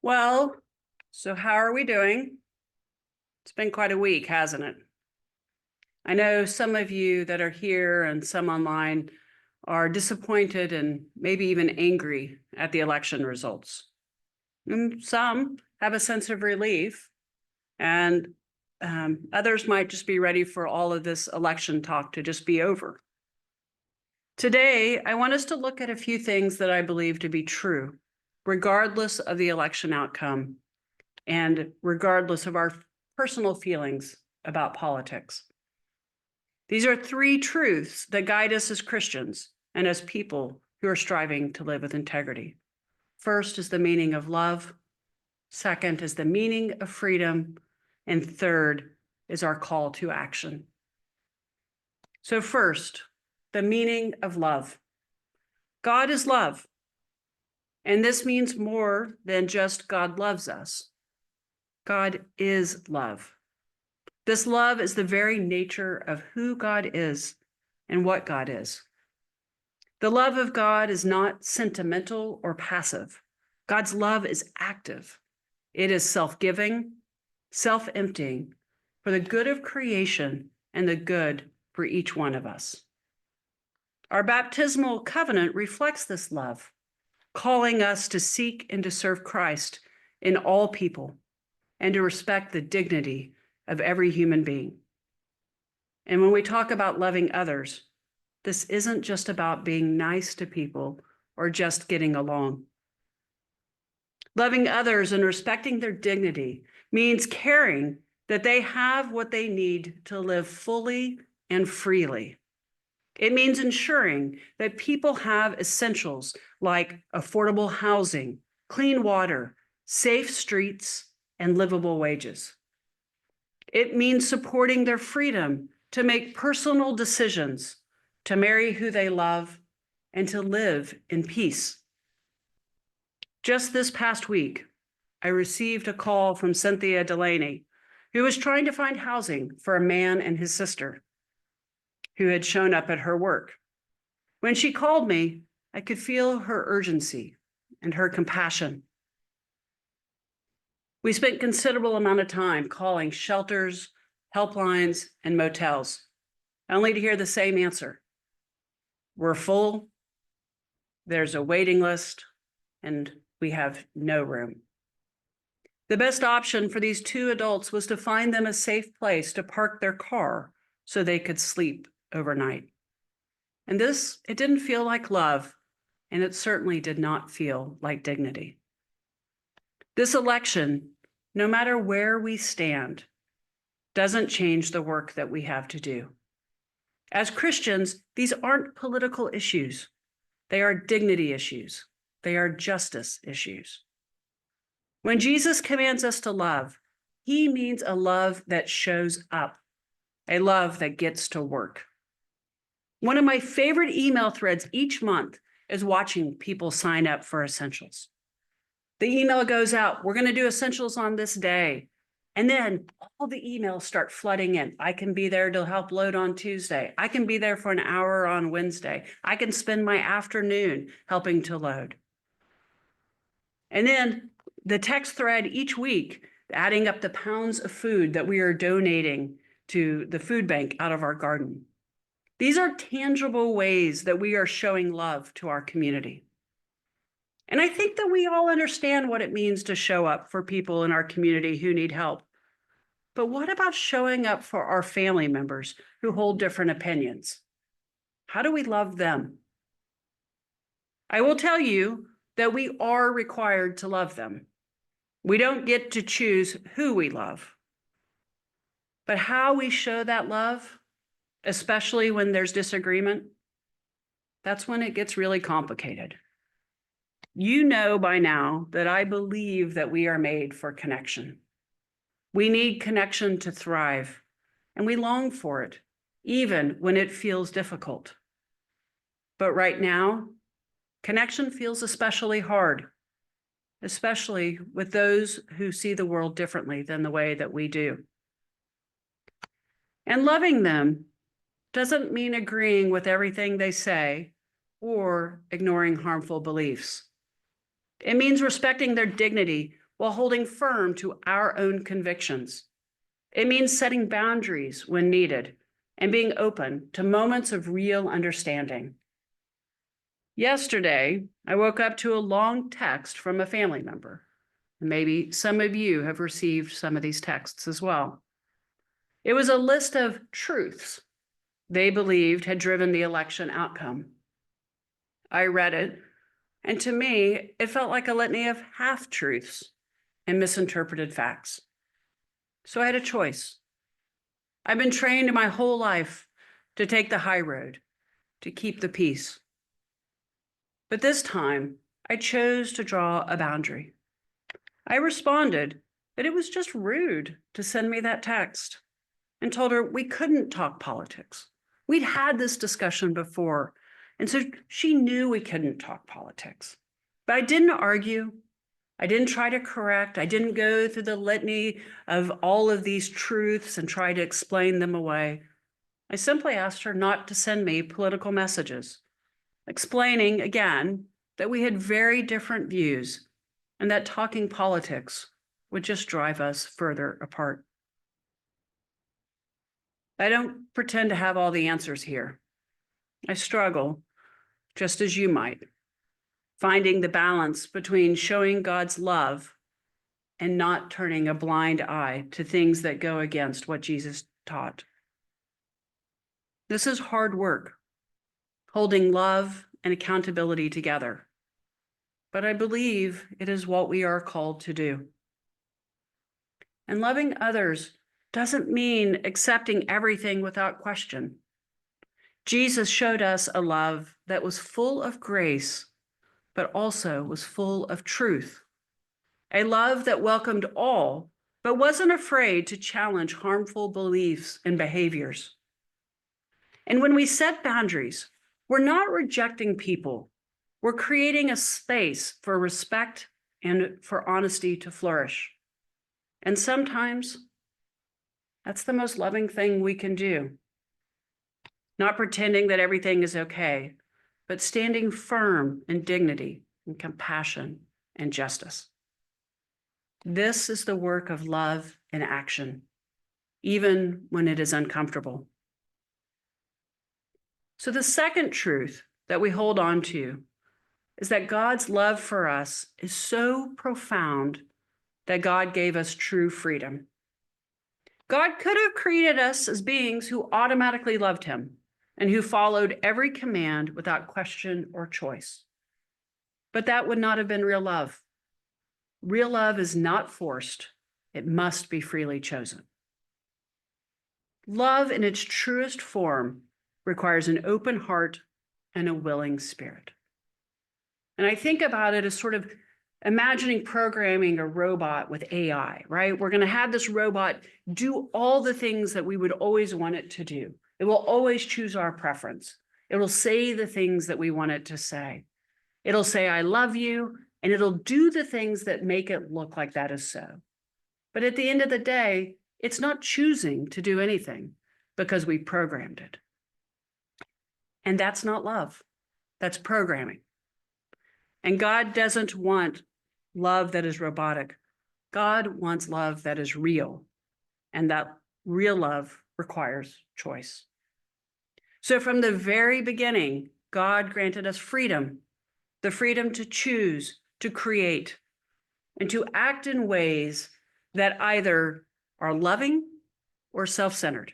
Well, so how are we doing? It's been quite a week, hasn't it? I know some of you that are here and some online are disappointed and maybe even angry at the election results. And some have a sense of relief, and others might just be ready for all of this election talk to just be over. Today, I want us to look at a few things that I believe to be true, regardless of the election outcome and regardless of our personal feelings about politics. These are three truths that guide us as Christians and as people who are striving to live with integrity. First is the meaning of love. Second is the meaning of freedom. And third is our call to action. So first, the meaning of love. God is love. And this means more than just God loves us. God is love. This love is the very nature of who God is and what God is. The love of God is not sentimental or passive. God's love is active. It is self-giving, self-emptying for the good of creation and the good for each one of us. Our baptismal covenant reflects this love, calling us to seek and to serve Christ in all people and to respect the dignity of every human being. And when we talk about loving others, this isn't just about being nice to people or just getting along. Loving others and respecting their dignity means caring that they have what they need to live fully and freely. It means ensuring that people have essentials like affordable housing, clean water, safe streets, and livable wages. It means supporting their freedom to make personal decisions, to marry who they love, and to live in peace. Just this past week, I received a call from Cynthia Delaney, who was trying to find housing for a man and his sister who had shown up at her work. When she called me, I could feel her urgency and her compassion. We spent considerable amount of time calling shelters, helplines, and motels, only to hear the same answer. We're full, there's a waiting list, and we have no room. The best option for these two adults was to find them a safe place to park their car so they could sleep overnight. And it didn't feel like love, and it certainly did not feel like dignity. This election, no matter where we stand, doesn't change the work that we have to do. As Christians, these aren't political issues. They are dignity issues. They are justice issues. When Jesus commands us to love, he means a love that shows up, a love that gets to work. One of my favorite email threads each month is watching people sign up for essentials. The email goes out, we're going to do essentials on this day. And then all the emails start flooding in. I can be there to help load on Tuesday. I can be there for an hour on Wednesday. I can spend my afternoon helping to load. And then the text thread each week, adding up the pounds of food that we are donating to the food bank out of our garden. These are tangible ways that we are showing love to our community. And I think that we all understand what it means to show up for people in our community who need help. But what about showing up for our family members who hold different opinions? How do we love them? I will tell you that we are required to love them. We don't get to choose who we love. But how we show that love, especially when there's disagreement, that's when it gets really complicated. You know by now that I believe that we are made for connection. We need connection to thrive, and we long for it, even when it feels difficult. But right now, connection feels especially hard, especially with those who see the world differently than the way that we do. And loving them doesn't mean agreeing with everything they say or ignoring harmful beliefs. It means respecting their dignity while holding firm to our own convictions. It means setting boundaries when needed and being open to moments of real understanding. Yesterday, I woke up to a long text from a family member. Maybe some of you have received some of these texts as well. It was a list of truths they believed had driven the election outcome. I read it, and to me, it felt like a litany of half-truths and misinterpreted facts. So I had a choice. I've been trained my whole life to take the high road, to keep the peace. But this time, I chose to draw a boundary. I responded that it was just rude to send me that text and told her we couldn't talk politics. We'd had this discussion before, and so she knew we couldn't talk politics. But I didn't argue. I didn't try to correct. I didn't go through the litany of all of these truths and try to explain them away. I simply asked her not to send me political messages, explaining again that we had very different views and that talking politics would just drive us further apart. I don't pretend to have all the answers here. I struggle, just as you might, finding the balance between showing God's love and not turning a blind eye to things that go against what Jesus taught. This is hard work, holding love and accountability together. But I believe it is what we are called to do. And loving others doesn't mean accepting everything without question. Jesus showed us a love that was full of grace, but also was full of truth. A love that welcomed all, but wasn't afraid to challenge harmful beliefs and behaviors. And when we set boundaries, we're not rejecting people. We're creating a space for respect and for honesty to flourish. And sometimes that's the most loving thing we can do. Not pretending that everything is okay, but standing firm in dignity and compassion and justice. This is the work of love in action, even when it is uncomfortable. So the second truth that we hold on to is that God's love for us is so profound that God gave us true freedom. God could have created us as beings who automatically loved him and who followed every command without question or choice. But that would not have been real love. Real love is not forced. It must be freely chosen. Love in its truest form requires an open heart and a willing spirit. And I think about it as sort of imagining programming a robot with AI, right? We're going to have this robot do all the things that we would always want it to do. It will always choose our preference. It will say the things that we want it to say. It'll say, I love you, and it'll do the things that make it look like that is so. But at the end of the day, it's not choosing to do anything because we programmed it. And that's not love. That's programming. And God doesn't want love that is robotic. God wants love that is real, and that real love requires choice. So from the very beginning, God granted us freedom, the freedom to choose, to create, and to act in ways that either are loving or self-centered.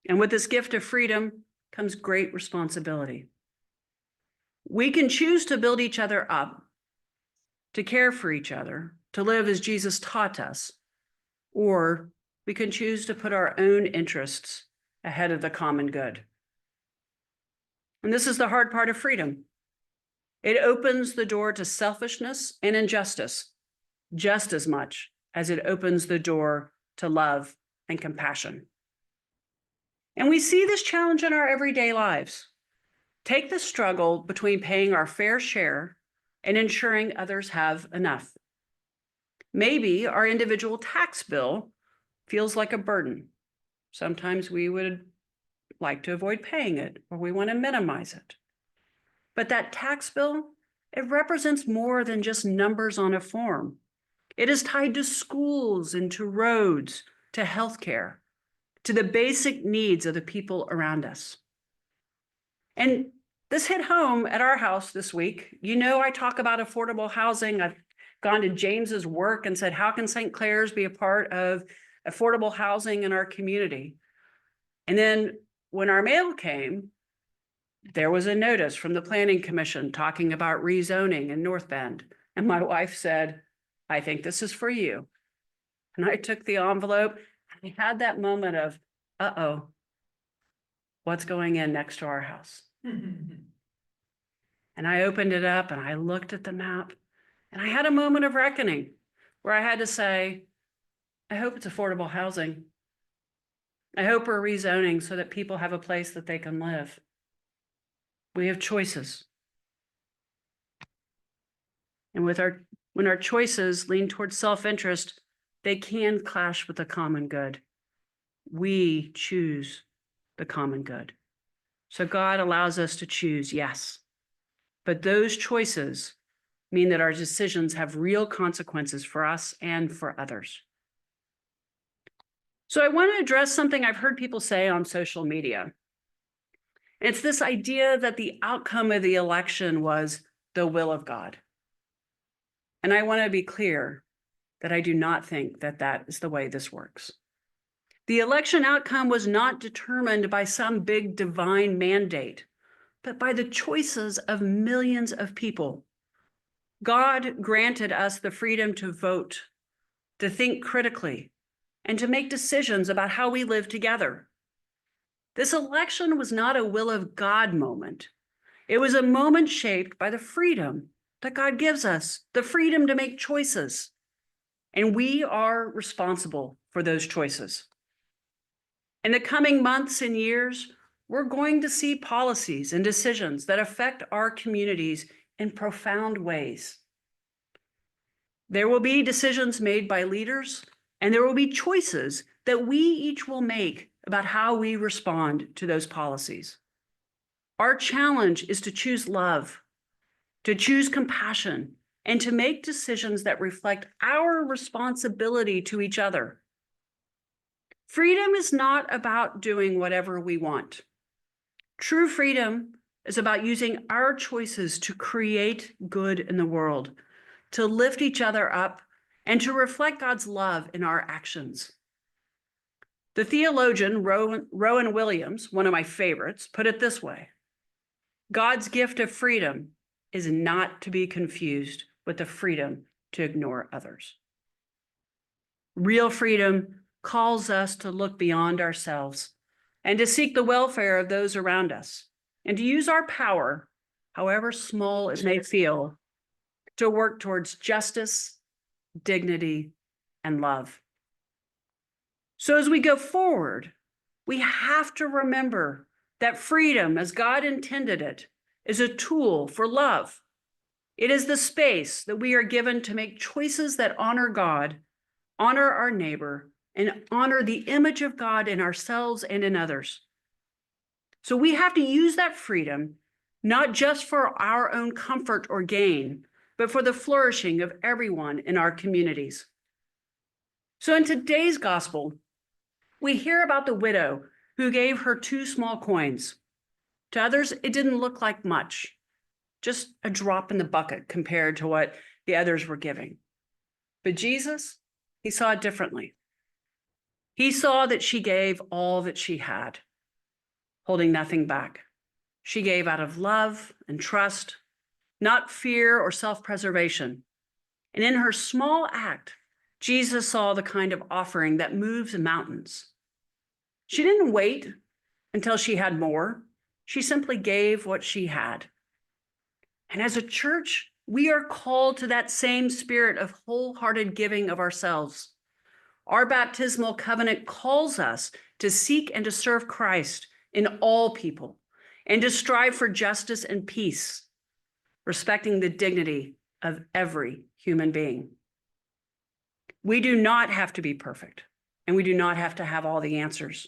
And with this gift of freedom comes great responsibility. We can choose to build each other up, to care for each other, to live as Jesus taught us, or we can choose to put our own interests ahead of the common good. And this is the hard part of freedom. It opens the door to selfishness and injustice just as much as it opens the door to love and compassion. And we see this challenge in our everyday lives. Take the struggle between paying our fair share and ensuring others have enough. Maybe our individual tax bill feels like a burden. Sometimes we would like to avoid paying it, or we want to minimize it. But that tax bill, it represents more than just numbers on a form. It is tied to schools and to roads, to healthcare, to the basic needs of the people around us. And this hit home at our house this week. You know, I talk about affordable housing. I've gone to James's work and said, how can St. Clair's be a part of affordable housing in our community? And then when our mail came, there was a notice from the Planning Commission talking about rezoning in North Bend. And my wife said, I think this is for you. And I took the envelope and I had that moment of, uh-oh, what's going in next to our house? And I opened it up and I looked at the map and I had a moment of reckoning where I had to say, I hope it's affordable housing. I hope we're rezoning so that people have a place that they can live. We have choices. And when our choices lean towards self-interest, they can clash with the common good. We choose the common good. So God allows us to choose, yes. But those choices mean that our decisions have real consequences for us and for others. So I want to address something I've heard people say on social media. It's this idea that the outcome of the election was the will of God. And I want to be clear that I do not think that that is the way this works. The election outcome was not determined by some big divine mandate, but by the choices of millions of people. God granted us the freedom to vote, to think critically, and to make decisions about how we live together. This election was not a will of God moment. It was a moment shaped by the freedom that God gives us, the freedom to make choices. And we are responsible for those choices. In the coming months and years, we're going to see policies and decisions that affect our communities in profound ways. There will be decisions made by leaders, and there will be choices that we each will make about how we respond to those policies. Our challenge is to choose love, to choose compassion, and to make decisions that reflect our responsibility to each other. Freedom is not about doing whatever we want. True freedom is about using our choices to create good in the world, to lift each other up, and to reflect God's love in our actions. The theologian Rowan Williams, one of my favorites, put it this way: God's gift of freedom is not to be confused with the freedom to ignore others. Real freedom calls us to look beyond ourselves and to seek the welfare of those around us, and to use our power, however small it may feel, to work towards justice, dignity, and love. So as we go forward, we have to remember that freedom, as God intended it, is a tool for love. It is the space that we are given to make choices that honor God, honor our neighbor, and honor the image of God in ourselves and in others. So we have to use that freedom, not just for our own comfort or gain, but for the flourishing of everyone in our communities. So in today's gospel, we hear about the widow who gave her 2 small coins. To others, it didn't look like much, just a drop in the bucket compared to what the others were giving. But Jesus, he saw it differently. He saw that she gave all that she had, holding nothing back. She gave out of love and trust, not fear or self-preservation. And in her small act, Jesus saw the kind of offering that moves mountains. She didn't wait until she had more. She simply gave what she had. And as a church, we are called to that same spirit of wholehearted giving of ourselves. Our baptismal covenant calls us to seek and to serve Christ in all people and to strive for justice and peace, respecting the dignity of every human being. We do not have to be perfect, and we do not have to have all the answers.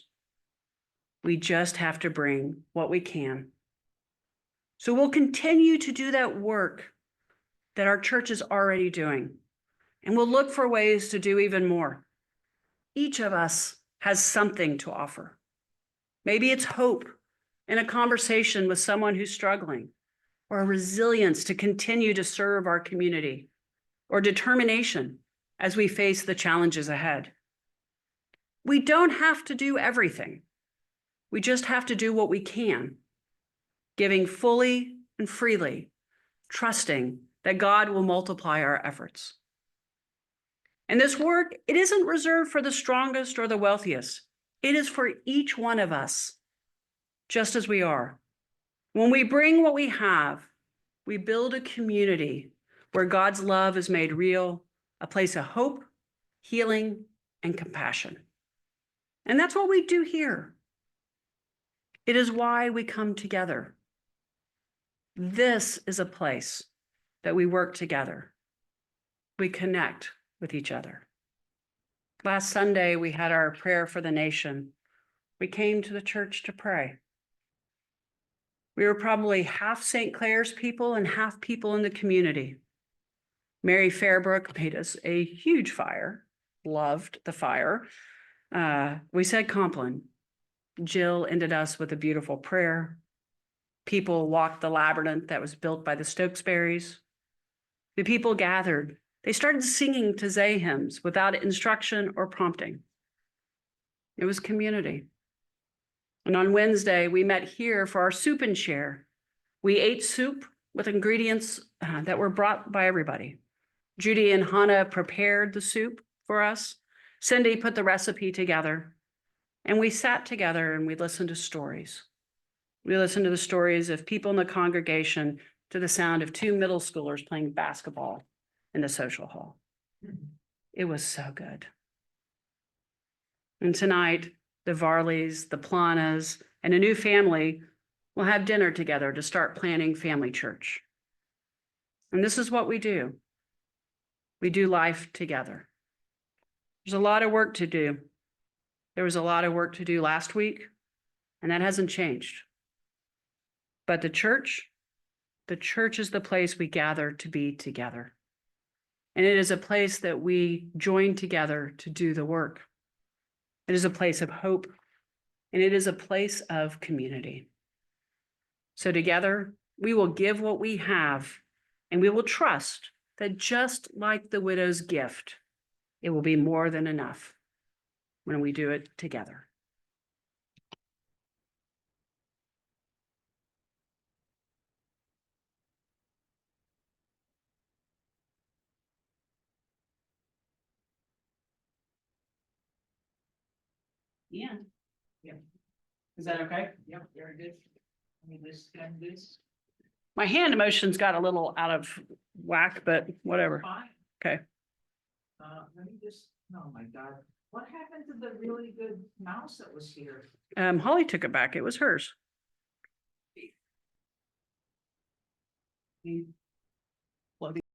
We just have to bring what we can. So we'll continue to do that work that our church is already doing, and we'll look for ways to do even more. Each of us has something to offer. Maybe it's hope in a conversation with someone who's struggling, or a resilience to continue to serve our community, or determination as we face the challenges ahead. We don't have to do everything. We just have to do what we can, giving fully and freely, trusting that God will multiply our efforts. And this work, it isn't reserved for the strongest or the wealthiest. It is for each one of us, just as we are. When we bring what we have, we build a community where God's love is made real, a place of hope, healing, and compassion. And that's what we do here. It is why we come together. This is a place that we work together. We connect with each other. Last Sunday, we had our prayer for the nation. We came to the church to pray. We were probably half St. Clair's people and half people in the community. Mary Fairbrook made us a huge fire, loved the fire. We said Compline. Jill ended us with a beautiful prayer. People walked the labyrinth that was built by the Stokesberries. The people gathered. They started singing Taizé hymns without instruction or prompting. It was community. And on Wednesday, we met here for our soup and share. We ate soup with ingredients that were brought by everybody. Judy and Hannah prepared the soup for us. Cindy put the recipe together. And we sat together and we listened to stories. We listened to the stories of people in the congregation, to the sound of two middle schoolers playing basketball in the social hall. It was so good. And tonight, the Varleys, the Planas, and a new family will have dinner together to start planning family church. And this is what we do. We do life together. There's a lot of work to do. There was a lot of work to do last week, and that hasn't changed. But the church is the place we gather to be together. And it is a place that we join together to do the work. It is a place of hope, and it is a place of community. So together, we will give what we have, and we will trust that just like the widow's gift, it will be more than enough when we do it together. Yeah. Yeah. Is that okay? Yep, very good. Let me just scan this. My hand motion's got a little out of whack, but whatever. Fine. Okay. Let me just, oh my God, what happened to the really good mouse that was here? Holly took it back. It was hers.